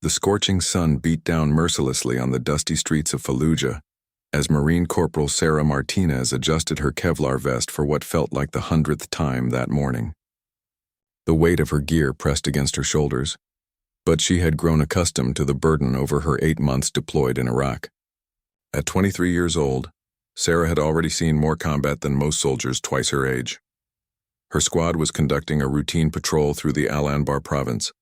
The scorching sun beat down mercilessly on the dusty streets of Fallujah as Marine Corporal Sarah Martinez adjusted her Kevlar vest for what felt like the 100th time that morning. The weight of her gear pressed against her shoulders, but she had grown accustomed to the burden over her 8 months deployed in Iraq. At 23 years old, Sarah had already seen more combat than most soldiers twice her age. Her squad was conducting a routine patrol through the Al Anbar province,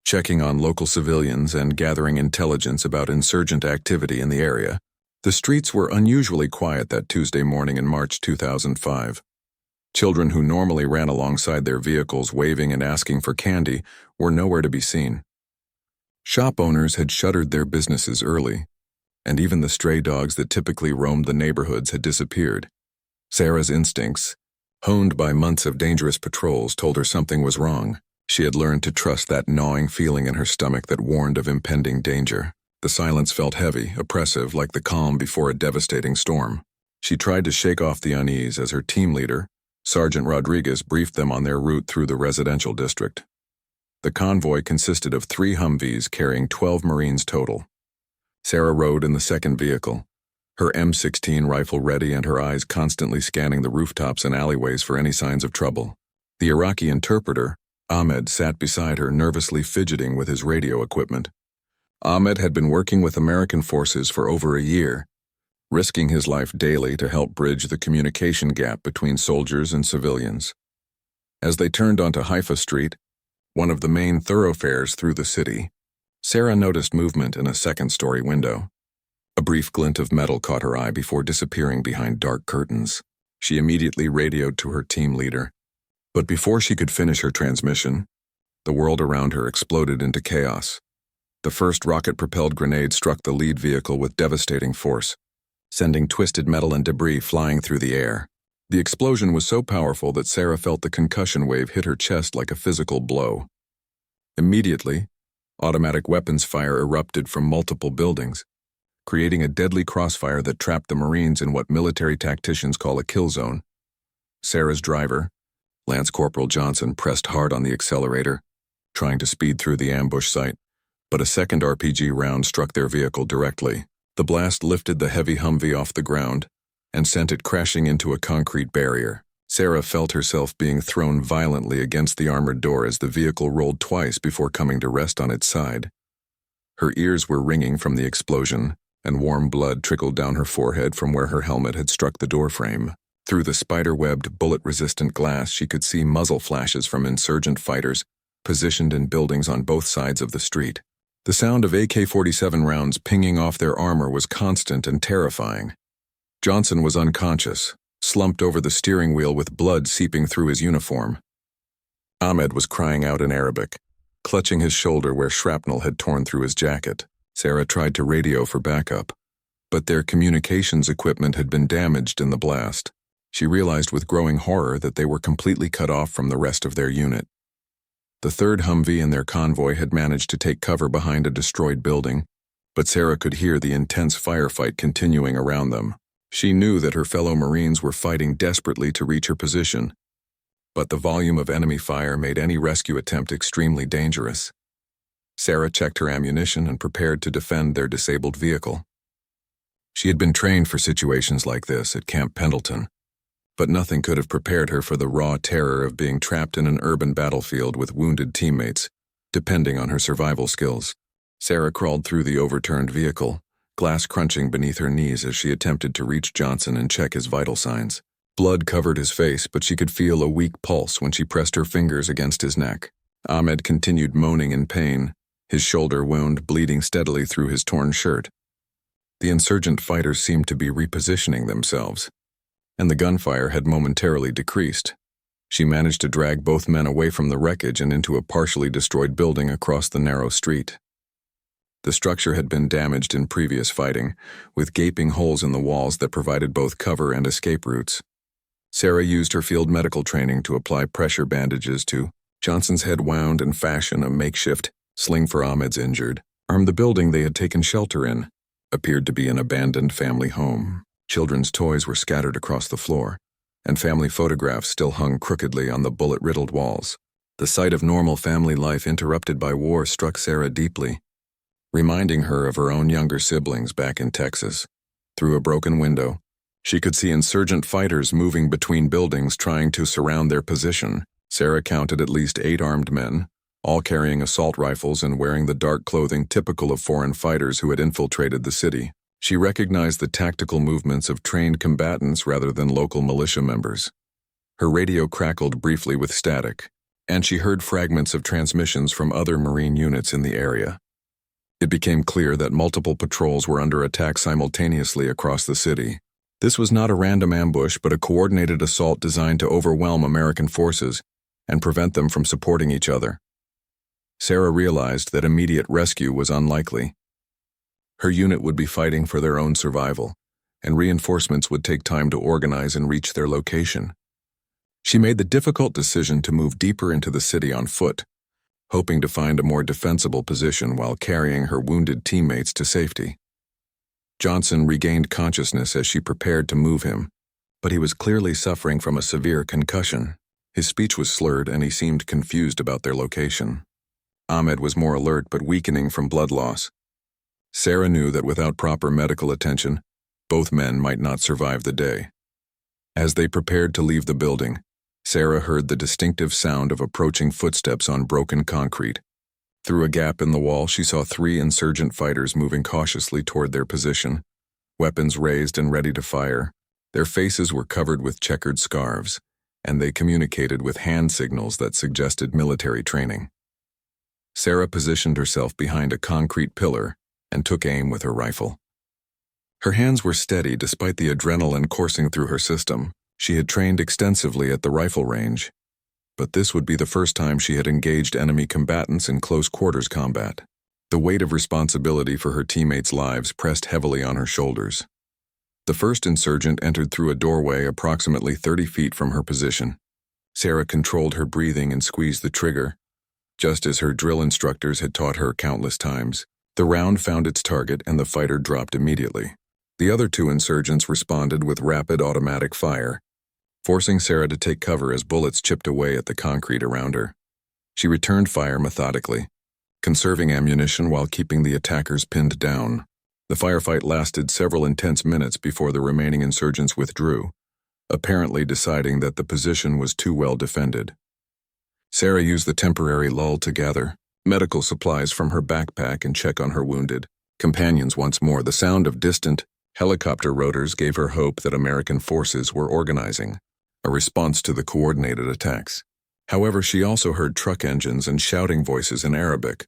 checking on local civilians and gathering intelligence about insurgent activity in the area. The streets were unusually quiet that Tuesday morning in March 2005. Children who normally ran alongside their vehicles waving and asking for candy were nowhere to be seen. Shop owners had shuttered their businesses early, and even the stray dogs that typically roamed the neighborhoods had disappeared. Sarah's instincts, honed by months of dangerous patrols, told her something was wrong. She had learned to trust that gnawing feeling in her stomach that warned of impending danger. The silence felt heavy, oppressive, like the calm before a devastating storm. She tried to shake off the unease as her team leader, Sergeant Rodriguez, briefed them on their route through the residential district. The convoy consisted of 3 Humvees carrying 12 Marines total. Sarah rode in the second vehicle, her M16 rifle ready and her eyes constantly scanning the rooftops and alleyways for any signs of trouble. The Iraqi interpreter, Ahmed, sat beside her, nervously fidgeting with his radio equipment. Ahmed had been working with American forces for over a year, risking his life daily to help bridge the communication gap between soldiers and civilians. As they turned onto Haifa Street, one of the main thoroughfares through the city, Sarah noticed movement in a second-story window. A brief glint of metal caught her eye before disappearing behind dark curtains. She immediately radioed to her team leader. But before she could finish her transmission, the world around her exploded into chaos. The first rocket-propelled grenade struck the lead vehicle with devastating force, sending twisted metal and debris flying through the air. The explosion was so powerful that Sarah felt the concussion wave hit her chest like a physical blow. Immediately, automatic weapons fire erupted from multiple buildings, creating a deadly crossfire that trapped the Marines in what military tacticians call a kill zone. Sarah's driver, Lance Corporal Johnson, pressed hard on the accelerator, trying to speed through the ambush site, but a second RPG round struck their vehicle directly. The blast lifted the heavy Humvee off the ground and sent it crashing into a concrete barrier. Sarah felt herself being thrown violently against the armored door as the vehicle rolled twice before coming to rest on its side. Her ears were ringing from the explosion, and warm blood trickled down her forehead from where her helmet had struck the doorframe. Through the spider-webbed, bullet-resistant glass, she could see muzzle flashes from insurgent fighters positioned in buildings on both sides of the street. The sound of AK-47 rounds pinging off their armor was constant and terrifying. Johnson was unconscious, slumped over the steering wheel with blood seeping through his uniform. Ahmed was crying out in Arabic, clutching his shoulder where shrapnel had torn through his jacket. Sarah tried to radio for backup, but their communications equipment had been damaged in the blast. She realized with growing horror that they were completely cut off from the rest of their unit. The third Humvee in their convoy had managed to take cover behind a destroyed building, but Sarah could hear the intense firefight continuing around them. She knew that her fellow Marines were fighting desperately to reach her position, but the volume of enemy fire made any rescue attempt extremely dangerous. Sarah checked her ammunition and prepared to defend their disabled vehicle. She had been trained for situations like this at Camp Pendleton, but nothing could have prepared her for the raw terror of being trapped in an urban battlefield with wounded teammates, depending on her survival skills. Sarah crawled through the overturned vehicle, glass crunching beneath her knees as she attempted to reach Johnson and check his vital signs. Blood covered his face, but she could feel a weak pulse when she pressed her fingers against his neck. Ahmed continued moaning in pain, his shoulder wound bleeding steadily through his torn shirt. The insurgent fighters seemed to be repositioning themselves, and the gunfire had momentarily decreased. She managed to drag both men away from the wreckage and into a partially destroyed building across the narrow street. The structure had been damaged in previous fighting, with gaping holes in the walls that provided both cover and escape routes. Sarah used her field medical training to apply pressure bandages to Johnson's head, wound and fashion a makeshift sling for Ahmed's injured arm. The building they had taken shelter in appeared to be an abandoned family home. Children's toys were scattered across the floor, and family photographs still hung crookedly on the bullet-riddled walls. The sight of normal family life interrupted by war struck Sarah deeply. reminding her of her own younger siblings back in Texas. Through a broken window, she could see insurgent fighters moving between buildings trying to surround their position. Sarah counted at least 8 armed men, all carrying assault rifles and wearing the dark clothing typical of foreign fighters who had infiltrated the city. She recognized the tactical movements of trained combatants rather than local militia members. Her radio crackled briefly with static, and she heard fragments of transmissions from other Marine units in the area. It became clear that multiple patrols were under attack simultaneously across the city. This was not a random ambush, but a coordinated assault designed to overwhelm American forces and prevent them from supporting each other. Sarah realized that immediate rescue was unlikely. Her unit would be fighting for their own survival, and reinforcements would take time to organize and reach their location. She made the difficult decision to move deeper into the city on foot, hoping to find a more defensible position while carrying her wounded teammates to safety. Johnson regained consciousness as she prepared to move him, but he was clearly suffering from a severe concussion. His speech was slurred and he seemed confused about their location. Ahmed was more alert but weakening from blood loss. Sarah knew that without proper medical attention, both men might not survive the day. As they prepared to leave the building, Sarah heard the distinctive sound of approaching footsteps on broken concrete. Through a gap in the wall, she saw 3 insurgent fighters moving cautiously toward their position, weapons raised and ready to fire. Their faces were covered with checkered scarves, and they communicated with hand signals that suggested military training. Sarah positioned herself behind a concrete pillar and took aim with her rifle. Her hands were steady despite the adrenaline coursing through her system. She had trained extensively at the rifle range, but this would be the first time she had engaged enemy combatants in close-quarters combat. The weight of responsibility for her teammates' lives pressed heavily on her shoulders. The first insurgent entered through a doorway approximately 30 feet from her position. Sarah controlled her breathing and squeezed the trigger, just as her drill instructors had taught her countless times. The round found its target and the fighter dropped immediately. The other 2 insurgents responded with rapid automatic fire, forcing Sarah to take cover as bullets chipped away at the concrete around her. She returned fire methodically, conserving ammunition while keeping the attackers pinned down. The firefight lasted several intense minutes before the remaining insurgents withdrew, apparently deciding that the position was too well defended. Sarah used the temporary lull to gather medical supplies from her backpack and check on her wounded companions once more. The sound of distant helicopter rotors gave her hope that American forces were organizing a response to the coordinated attacks. However, she also heard truck engines and shouting voices in Arabic,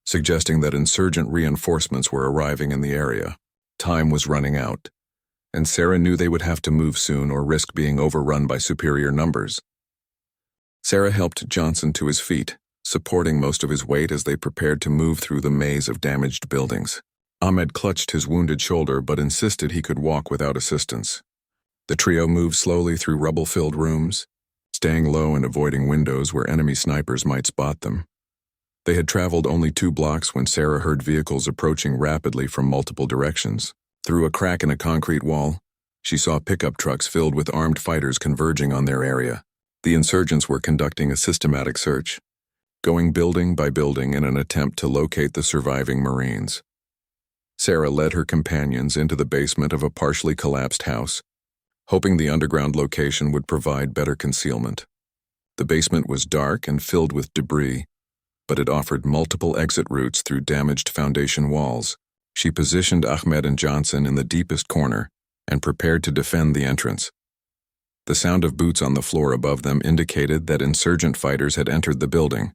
suggesting that insurgent reinforcements were arriving in the area. Time was running out, and Sarah knew they would have to move soon or risk being overrun by superior numbers. Sarah helped Johnson to his feet, supporting most of his weight as they prepared to move through the maze of damaged buildings. Ahmed clutched his wounded shoulder but insisted he could walk without assistance. The trio moved slowly through rubble-filled rooms, staying low and avoiding windows where enemy snipers might spot them. They had traveled only 2 blocks when Sarah heard vehicles approaching rapidly from multiple directions. Through a crack in a concrete wall, she saw pickup trucks filled with armed fighters converging on their area. The insurgents were conducting a systematic search, going building by building in an attempt to locate the surviving Marines. Sarah led her companions into the basement of a partially collapsed house, hoping the underground location would provide better concealment. The basement was dark and filled with debris, but it offered multiple exit routes through damaged foundation walls. She positioned Ahmed and Johnson in the deepest corner and prepared to defend the entrance. The sound of boots on the floor above them indicated that insurgent fighters had entered the building.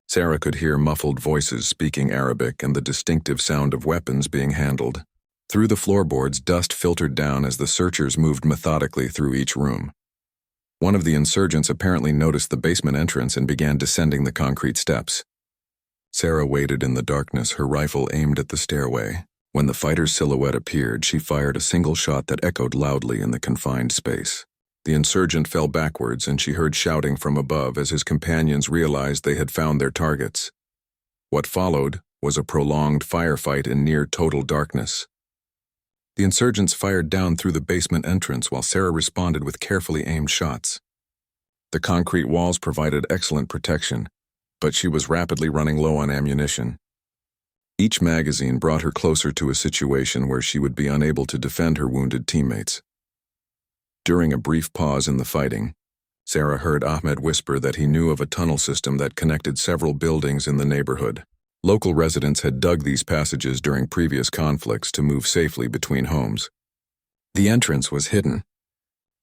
Sarah could hear muffled voices speaking Arabic and the distinctive sound of weapons being handled. Through the floorboards, dust filtered down as the searchers moved methodically through each room. One of the insurgents apparently noticed the basement entrance and began descending the concrete steps. Sarah waited in the darkness, her rifle aimed at the stairway. When the fighter's silhouette appeared, she fired a single shot that echoed loudly in the confined space. The insurgent fell backwards, and she heard shouting from above as his companions realized they had found their targets. What followed was a prolonged firefight in near total darkness. The insurgents fired down through the basement entrance while Sarah responded with carefully aimed shots. The concrete walls provided excellent protection, but she was rapidly running low on ammunition. Each magazine brought her closer to a situation where she would be unable to defend her wounded teammates. During a brief pause in the fighting, Sarah heard Ahmed whisper that he knew of a tunnel system that connected several buildings in the neighborhood. Local residents had dug these passages during previous conflicts to move safely between homes. The entrance was hidden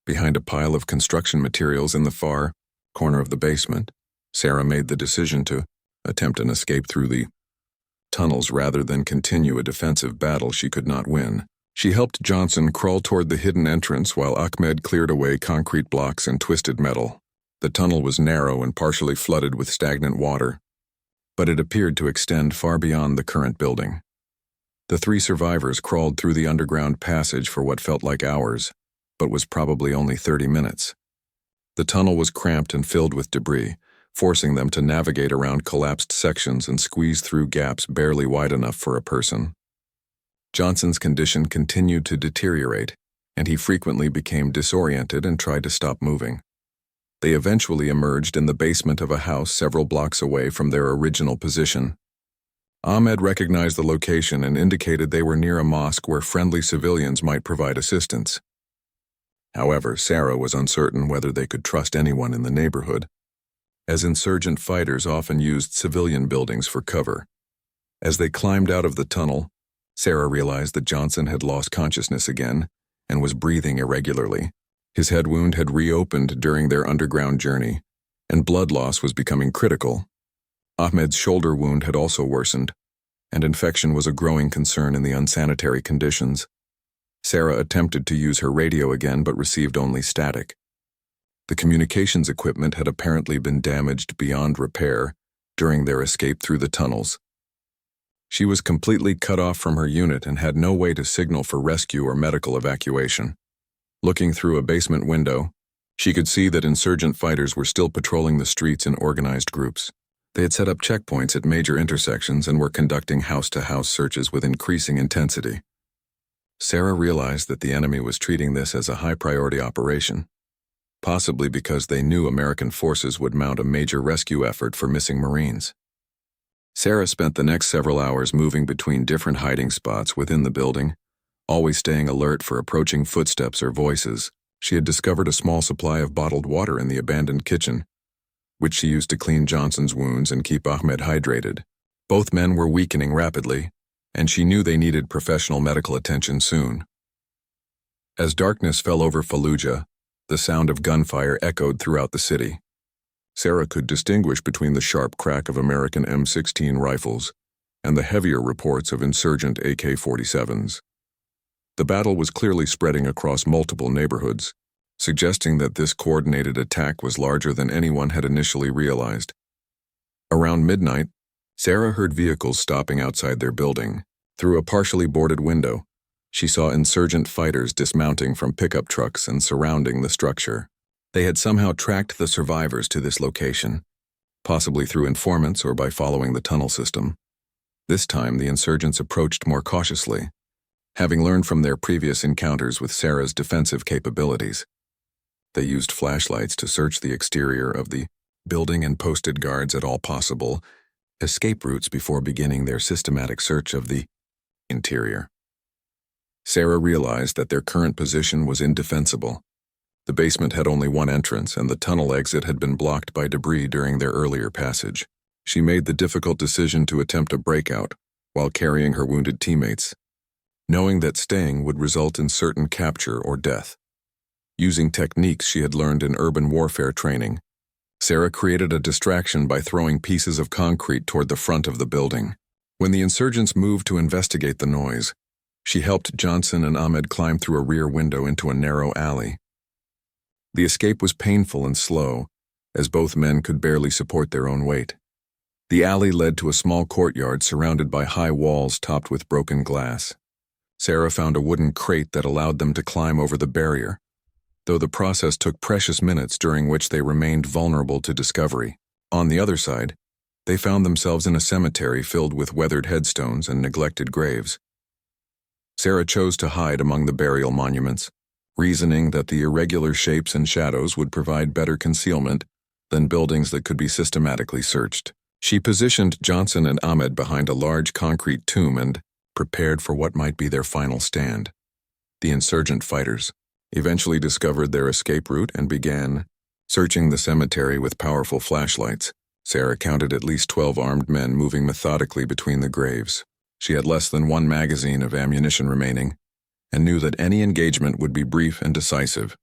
behind a pile of construction materials in the far corner of the basement. Sarah made the decision to attempt an escape through the tunnels rather than continue a defensive battle she could not win. She helped Johnson crawl toward the hidden entrance while Ahmed cleared away concrete blocks and twisted metal. The tunnel was narrow and partially flooded with stagnant water, but it appeared to extend far beyond the current building. The three survivors crawled through the underground passage for what felt like hours, but was probably only 30 minutes. The tunnel was cramped and filled with debris, forcing them to navigate around collapsed sections and squeeze through gaps barely wide enough for a person. Johnson's condition continued to deteriorate, and he frequently became disoriented and tried to stop moving. They eventually emerged in the basement of a house several blocks away from their original position. Ahmed recognized the location and indicated they were near a mosque where friendly civilians might provide assistance. However, Sarah was uncertain whether they could trust anyone in the neighborhood, as insurgent fighters often used civilian buildings for cover. As they climbed out of the tunnel, Sarah realized that Johnson had lost consciousness again and was breathing irregularly. His head wound had reopened during their underground journey, and blood loss was becoming critical. Ahmed's shoulder wound had also worsened, and infection was a growing concern in the unsanitary conditions. Sarah attempted to use her radio again but received only static. The communications equipment had apparently been damaged beyond repair during their escape through the tunnels. She was completely cut off from her unit and had no way to signal for rescue or medical evacuation. Looking through a basement window, she could see that insurgent fighters were still patrolling the streets in organized groups. They had set up checkpoints at major intersections and were conducting house-to-house searches with increasing intensity. Sarah realized that the enemy was treating this as a high-priority operation, possibly because they knew American forces would mount a major rescue effort for missing Marines. Sarah spent the next several hours moving between different hiding spots within the building, always staying alert for approaching footsteps or voices. She had discovered a small supply of bottled water in the abandoned kitchen, which she used to clean Johnson's wounds and keep Ahmed hydrated. Both men were weakening rapidly, and she knew they needed professional medical attention soon. As darkness fell over Fallujah, the sound of gunfire echoed throughout the city. Sarah could distinguish between the sharp crack of American M16 rifles and the heavier reports of insurgent AK-47s. The battle was clearly spreading across multiple neighborhoods, suggesting that this coordinated attack was larger than anyone had initially realized. Around midnight, Sarah heard vehicles stopping outside their building. Through a partially boarded window, she saw insurgent fighters dismounting from pickup trucks and surrounding the structure. They had somehow tracked the survivors to this location, possibly through informants or by following the tunnel system. This time, the insurgents approached more cautiously, having learned from their previous encounters with Sarah's defensive capabilities. They used flashlights to search the exterior of the building and posted guards at all possible escape routes before beginning their systematic search of the interior. Sarah realized that their current position was indefensible. The basement had only one entrance, and the tunnel exit had been blocked by debris during their earlier passage. She made the difficult decision to attempt a breakout while carrying her wounded teammates, knowing that staying would result in certain capture or death. Using techniques she had learned in urban warfare training, Sarah created a distraction by throwing pieces of concrete toward the front of the building. When the insurgents moved to investigate the noise, she helped Johnson and Ahmed climb through a rear window into a narrow alley. The escape was painful and slow, as both men could barely support their own weight. The alley led to a small courtyard surrounded by high walls topped with broken glass. Sarah found a wooden crate that allowed them to climb over the barrier, though the process took precious minutes during which they remained vulnerable to discovery. On the other side, they found themselves in a cemetery filled with weathered headstones and neglected graves. Sarah chose to hide among the burial monuments, reasoning that the irregular shapes and shadows would provide better concealment than buildings that could be systematically searched. She positioned Johnson and Ahmed behind a large concrete tomb and prepared for what might be their final stand. The insurgent fighters eventually discovered their escape route and began searching the cemetery with powerful flashlights. Sarah counted at least 12 armed men moving methodically between the graves. She had less than one magazine of ammunition remaining and knew that any engagement would be brief and decisive.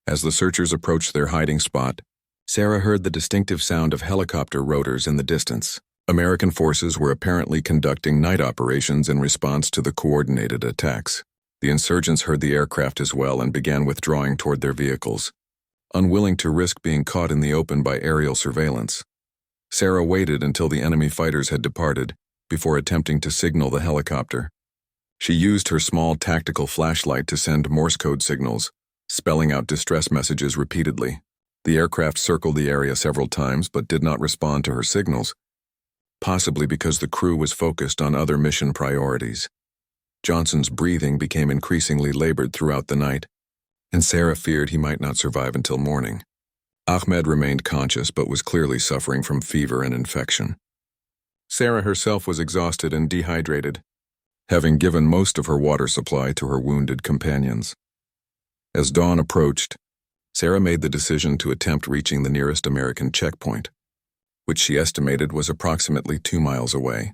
As the searchers approached their hiding spot, Sarah heard the distinctive sound of helicopter rotors in the distance. American forces were apparently conducting night operations in response to the coordinated attacks. The insurgents heard the aircraft as well and began withdrawing toward their vehicles, unwilling to risk being caught in the open by aerial surveillance. Sarah waited until the enemy fighters had departed before attempting to signal the helicopter. She used her small tactical flashlight to send Morse code signals, spelling out distress messages repeatedly. The aircraft circled the area several times but did not respond to her signals, possibly because the crew was focused on other mission priorities. Johnson's breathing became increasingly labored throughout the night, and Sarah feared he might not survive until morning. Ahmed remained conscious but was clearly suffering from fever and infection. Sarah herself was exhausted and dehydrated, having given most of her water supply to her wounded companions. As dawn approached, Sarah made the decision to attempt reaching the nearest American checkpoint, which she estimated was approximately 2 miles away.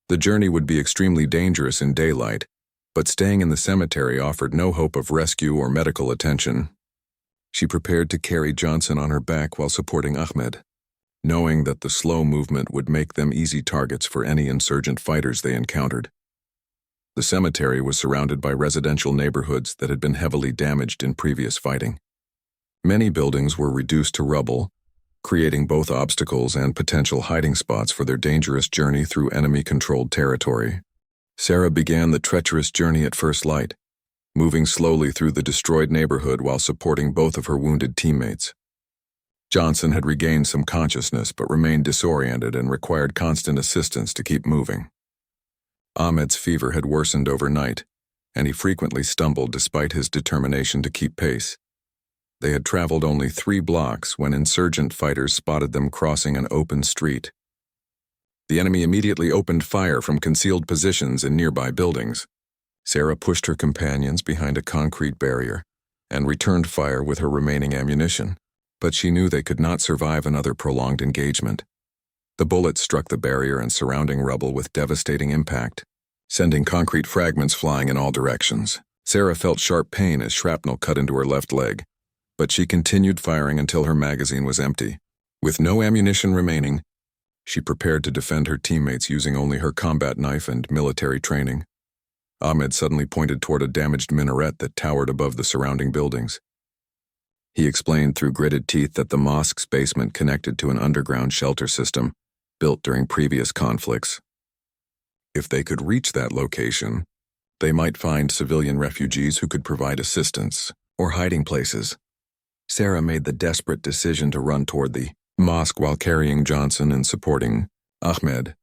The journey would be extremely dangerous in daylight, but staying in the cemetery offered no hope of rescue or medical attention. She prepared to carry Johnson on her back while supporting Ahmed, knowing that the slow movement would make them easy targets for any insurgent fighters they encountered. The cemetery was surrounded by residential neighborhoods that had been heavily damaged in previous fighting. Many buildings were reduced to rubble, creating both obstacles and potential hiding spots for their dangerous journey through enemy-controlled territory. Sarah began the treacherous journey at first light, moving slowly through the destroyed neighborhood while supporting both of her wounded teammates. Johnson had regained some consciousness but remained disoriented and required constant assistance to keep moving. Ahmed's fever had worsened overnight, and he frequently stumbled despite his determination to keep pace. They had traveled only 3 blocks when insurgent fighters spotted them crossing an open street. The enemy immediately opened fire from concealed positions in nearby buildings. Sarah pushed her companions behind a concrete barrier and returned fire with her remaining ammunition, but she knew they could not survive another prolonged engagement. The bullets struck the barrier and surrounding rubble with devastating impact, sending concrete fragments flying in all directions. Sarah felt sharp pain as shrapnel cut into her left leg, but she continued firing until her magazine was empty. With no ammunition remaining, she prepared to defend her teammates using only her combat knife and military training. Ahmed suddenly pointed toward a damaged minaret that towered above the surrounding buildings. He explained through gritted teeth that the mosque's basement connected to an underground shelter system built during previous conflicts. If they could reach that location, they might find civilian refugees who could provide assistance or hiding places. Sarah made the desperate decision to run toward the mosque while carrying Johnson and supporting Ahmed.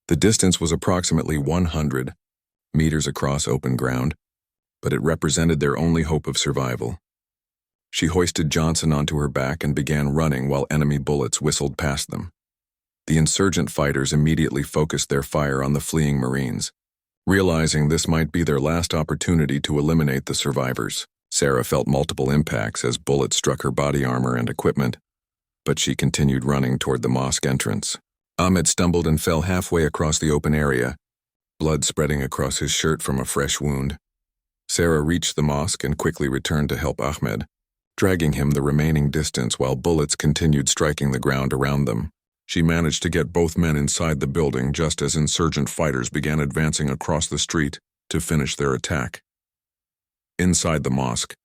The distance was approximately 100 meters across open ground, but it represented their only hope of survival. She hoisted Johnson onto her back and began running while enemy bullets whistled past them. The insurgent fighters immediately focused their fire on the fleeing Marines. Realizing this might be their last opportunity to eliminate the survivors, Sarah felt multiple impacts as bullets struck her body armor and equipment, but she continued running toward the mosque entrance. Ahmed stumbled and fell halfway across the open area, blood spreading across his shirt from a fresh wound. Sarah reached the mosque and quickly returned to help Ahmed, dragging him the remaining distance while bullets continued striking the ground around them. She managed to get both men inside the building just as insurgent fighters began advancing across the street to finish their attack. Inside the mosque,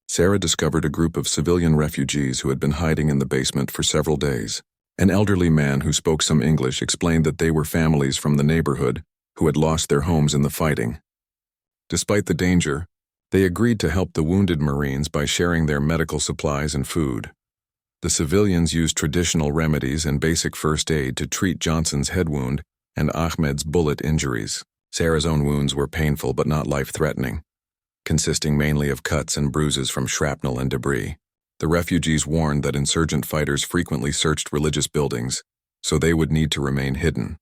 Sarah discovered a group of civilian refugees who had been hiding in the basement for several days. An elderly man who spoke some English explained that they were families from the neighborhood who had lost their homes in the fighting. Despite the danger, they agreed to help the wounded Marines by sharing their medical supplies and food. The civilians used traditional remedies and basic first aid to treat Johnson's head wound and Ahmed's bullet injuries. Sarah's own wounds were painful but not life-threatening, consisting mainly of cuts and bruises from shrapnel and debris. The refugees warned that insurgent fighters frequently searched religious buildings, so they would need to remain hidden.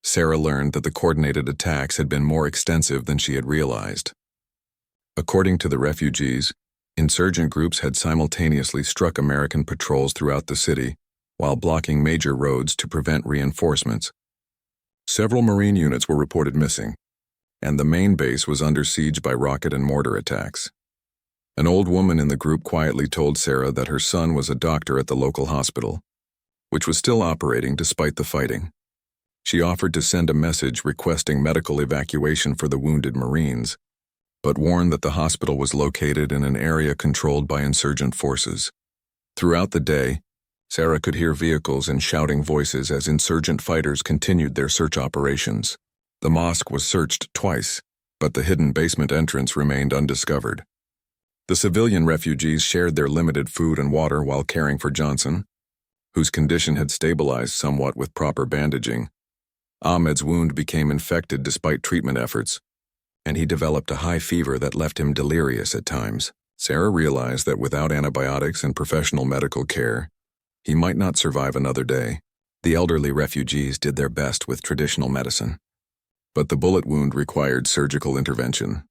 Sarah learned that the coordinated attacks had been more extensive than she had realized. According to the refugees, insurgent groups had simultaneously struck American patrols throughout the city while blocking major roads to prevent reinforcements. Several Marine units were reported missing, and the main base was under siege by rocket and mortar attacks. An old woman in the group quietly told Sarah that her son was a doctor at the local hospital, which was still operating despite the fighting. She offered to send a message requesting medical evacuation for the wounded Marines, but warned that the hospital was located in an area controlled by insurgent forces. Throughout the day, Sarah could hear vehicles and shouting voices as insurgent fighters continued their search operations. The mosque was searched twice, but the hidden basement entrance remained undiscovered. The civilian refugees shared their limited food and water while caring for Johnson, whose condition had stabilized somewhat with proper bandaging. Ahmed's wound became infected despite treatment efforts, and he developed a high fever that left him delirious at times. Sarah realized that without antibiotics and professional medical care, he might not survive another day. The elderly refugees did their best with traditional medicine, but the bullet wound required surgical intervention.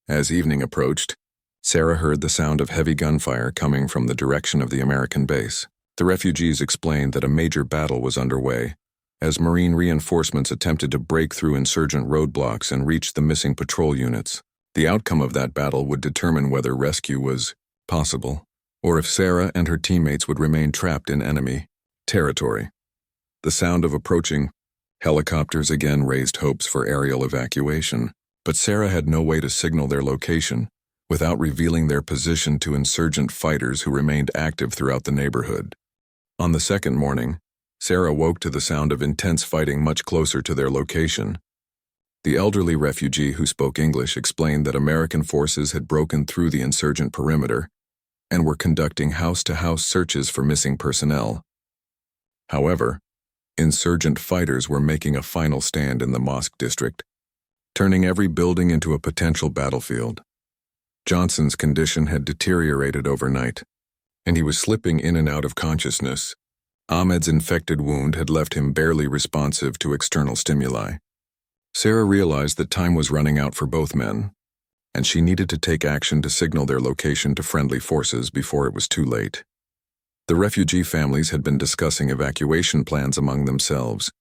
As evening approached, Sarah heard the sound of heavy gunfire coming from the direction of the American base. The refugees explained that a major battle was underway, as Marine reinforcements attempted to break through insurgent roadblocks and reach the missing patrol units. The outcome of that battle would determine whether rescue was possible, or if Sarah and her teammates would remain trapped in enemy territory. The sound of approaching helicopters again raised hopes for aerial evacuation, but Sarah had no way to signal their location without revealing their position to insurgent fighters who remained active throughout the neighborhood. On the second morning, Sarah woke to the sound of intense fighting much closer to their location. The elderly refugee who spoke English explained that American forces had broken through the insurgent perimeter and were conducting house-to-house searches for missing personnel. However, insurgent fighters were making a final stand in the mosque district, turning every building into a potential battlefield. Johnson's condition had deteriorated overnight, and he was slipping in and out of consciousness. Ahmed's infected wound had left him barely responsive to external stimuli. Sarah realized that time was running out for both men, and she needed to take action to signal their location to friendly forces before it was too late. The refugee families had been discussing evacuation plans among themselves,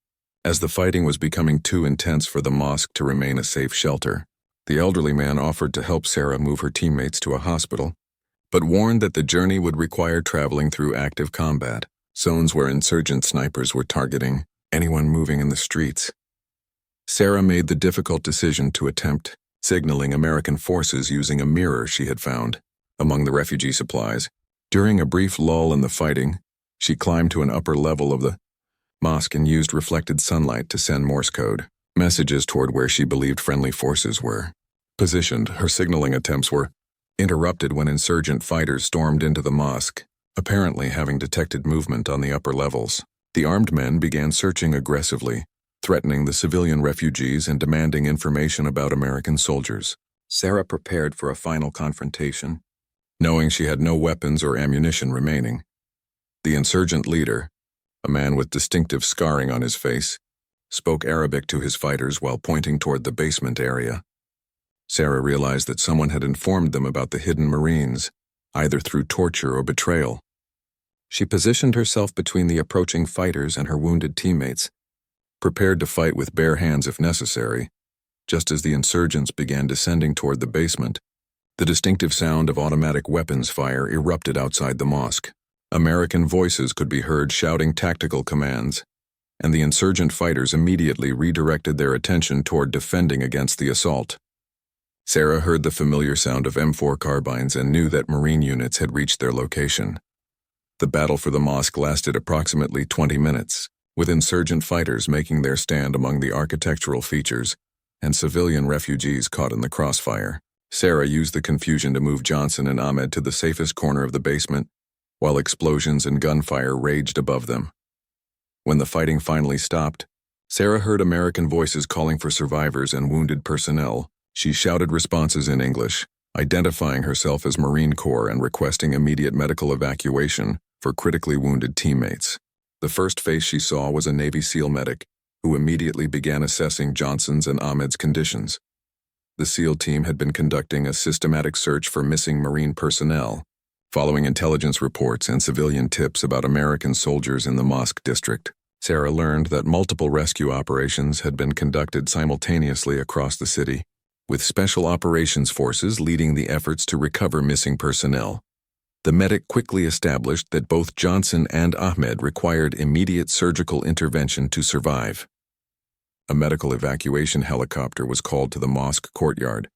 as the fighting was becoming too intense for the mosque to remain a safe shelter. The elderly man offered to help Sarah move her teammates to a hospital, but warned that the journey would require traveling through active combat, zones where insurgent snipers were targeting anyone moving in the streets. Sarah made the difficult decision to attempt signaling American forces using a mirror she had found among the refugee supplies. During a brief lull in the fighting, she climbed to an upper level of the mosque and used reflected sunlight to send Morse code messages toward where she believed friendly forces were positioned. Her signaling attempts were interrupted when insurgent fighters stormed into the mosque, apparently having detected movement on the upper levels. The armed men began searching aggressively, threatening the civilian refugees and demanding information about American soldiers. Sarah prepared for a final confrontation, knowing she had no weapons or ammunition remaining. The insurgent leader, a man with distinctive scarring on his face, spoke Arabic to his fighters while pointing toward the basement area. Sarah realized that someone had informed them about the hidden Marines, either through torture or betrayal. She positioned herself between the approaching fighters and her wounded teammates, prepared to fight with bare hands if necessary. Just as the insurgents began descending toward the basement, the distinctive sound of automatic weapons fire erupted outside the mosque. American voices could be heard shouting tactical commands, and the insurgent fighters immediately redirected their attention toward defending against the assault. Sarah heard the familiar sound of M4 carbines and knew that Marine units had reached their location. The battle for the mosque lasted approximately 20 minutes, with insurgent fighters making their stand among the architectural features and civilian refugees caught in the crossfire. Sarah used the confusion to move Johnson and Ahmed to the safest corner of the basement, while explosions and gunfire raged above them. When the fighting finally stopped, Sarah heard American voices calling for survivors and wounded personnel. She shouted responses in English, identifying herself as Marine Corps and requesting immediate medical evacuation for critically wounded teammates. The first face she saw was a Navy SEAL medic, who immediately began assessing Johnson's and Ahmed's conditions. The SEAL team had been conducting a systematic search for missing Marine personnel, following intelligence reports and civilian tips about American soldiers in the Mosque district. Sarah learned that multiple rescue operations had been conducted simultaneously across the city, with special operations forces leading the efforts to recover missing personnel. The medic quickly established that both Johnson and Ahmed required immediate surgical intervention to survive. A medical evacuation helicopter was called to the mosque courtyard,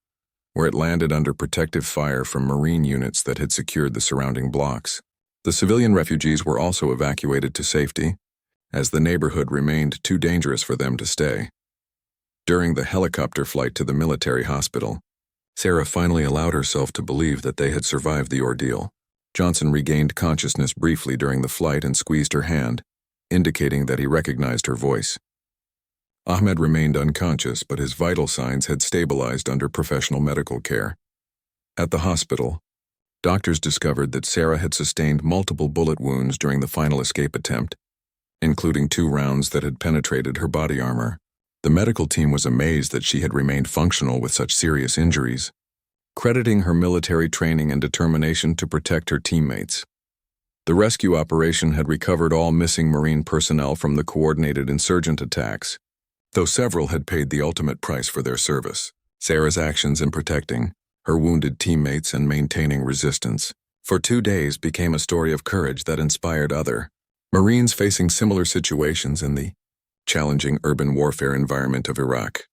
where it landed under protective fire from Marine units that had secured the surrounding blocks. The civilian refugees were also evacuated to safety, as the neighborhood remained too dangerous for them to stay. During the helicopter flight to the military hospital, Sarah finally allowed herself to believe that they had survived the ordeal. Johnson regained consciousness briefly during the flight and squeezed her hand, indicating that he recognized her voice. Ahmed remained unconscious, but his vital signs had stabilized under professional medical care. At the hospital, doctors discovered that Sarah had sustained multiple bullet wounds during the final escape attempt, including 2 rounds that had penetrated her body armor. The medical team was amazed that she had remained functional with such serious injuries, crediting her military training and determination to protect her teammates. The rescue operation had recovered all missing Marine personnel from the coordinated insurgent attacks, though several had paid the ultimate price for their service. Sarah's actions in protecting her wounded teammates and maintaining resistance for 2 days became a story of courage that inspired other Marines facing similar situations in the challenging urban warfare environment of Iraq.